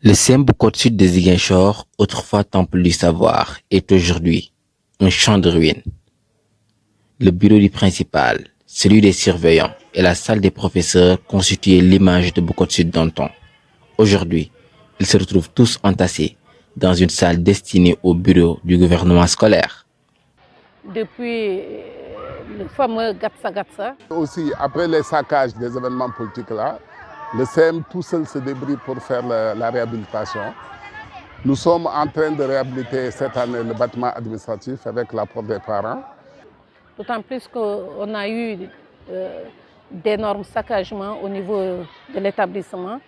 Le CEM Côte Sud de Ziguinchor, autrefois temple du savoir, est aujourd'hui un champ de ruines. Le bureau du principal, celui des surveillants et la salle des professeurs constituaient l'image de Côte Sud d'antan. Aujourd'hui, ils se retrouvent tous entassés dans une salle destinée au bureau du gouvernement scolaire. Depuis le fameux Gatsa Gatsa. Aussi, après les saccages des événements politiques là, le CEM tout seul se débrouille pour faire la réhabilitation. Nous sommes en train de réhabiliter cette année le bâtiment administratif avec l'apport des parents. D'autant plus qu'on a eu d'énormes saccagements au niveau de l'établissement.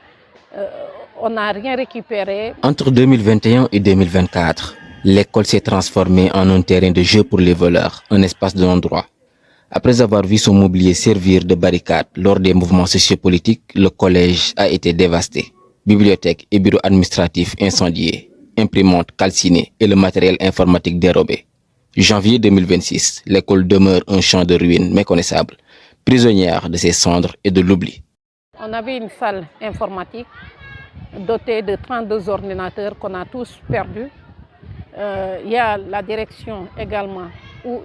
On n'a rien récupéré. Entre 2021 et 2024, l'école s'est transformée en un terrain de jeu pour les voleurs, un espace de non-droit. Après avoir vu son mobilier servir de barricade lors des mouvements sociopolitiques, le collège a été dévasté. Bibliothèque et bureaux administratifs incendiés, imprimantes calcinées et le matériel informatique dérobé. Janvier 2026, l'école demeure un champ de ruines méconnaissable, prisonnière de ses cendres et de l'oubli. On avait une salle informatique dotée de 32 ordinateurs qu'on a tous perdus. Il y a la direction également où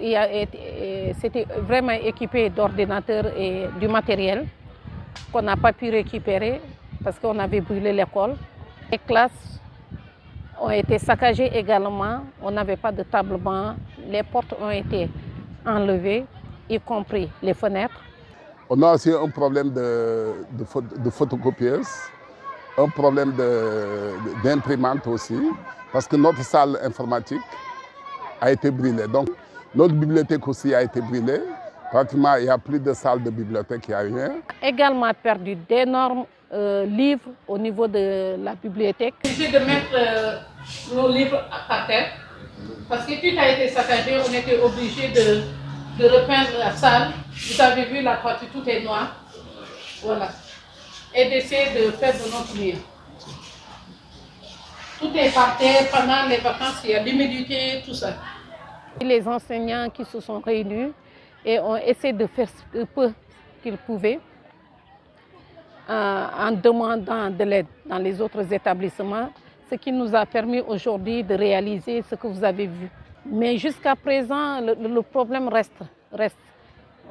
c'était vraiment équipé d'ordinateurs et du matériel qu'on n'a pas pu récupérer parce qu'on avait brûlé l'école. Les classes ont été saccagées également, on n'avait pas de table-banc, les portes ont été enlevées, y compris les fenêtres. On a aussi un problème de photocopieuse, un problème d'imprimante aussi, parce que notre salle informatique a été brûlée. Donc, notre bibliothèque aussi a été brûlée. Pratiquement, il n'y a plus de salle de bibliothèque, il n'y a rien. Également perdu d'énormes livres au niveau de la bibliothèque. J'ai de mettre nos livres par terre, parce que tout a été saccagé, on était obligé de repeindre la salle. Vous avez vu, la partie tout est noir. Voilà. Et d'essayer de faire de notre livre. Tout est par terre, pendant les vacances, il y a l'humidité, tout ça. Les enseignants qui se sont réunis et ont essayé de faire ce peu qu'ils pouvaient en demandant de l'aide dans les autres établissements, ce qui nous a permis aujourd'hui de réaliser ce que vous avez vu. Mais jusqu'à présent, le problème reste.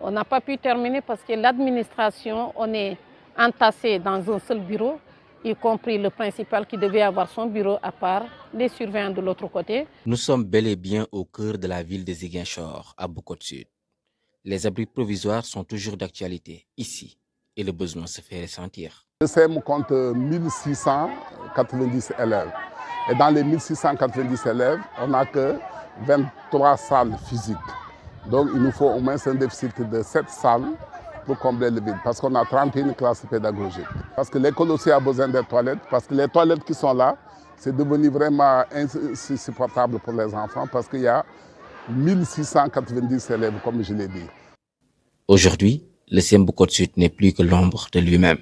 On n'a pas pu terminer parce que l'administration, on est entassé dans un seul bureau, y compris le principal qui devait avoir son bureau à part, les surveillants de l'autre côté. Nous sommes bel et bien au cœur de la ville de Ziguinchor, à Côte Sud. Les abris provisoires sont toujours d'actualité ici et le besoin se fait ressentir. Le CEM compte 1690 élèves. Et dans les 1690 élèves, on n'a que 23 salles physiques. Donc il nous faut au moins un déficit de 7 salles pour combler le vide, parce qu'on a 31 classes pédagogiques. Parce que l'école aussi a besoin des toilettes, parce que les toilettes qui sont là, c'est devenu vraiment insupportable pour les enfants, parce qu'il y a 1690 élèves, comme je l'ai dit. Aujourd'hui, le CEM Côte Sud n'est plus que l'ombre de lui-même.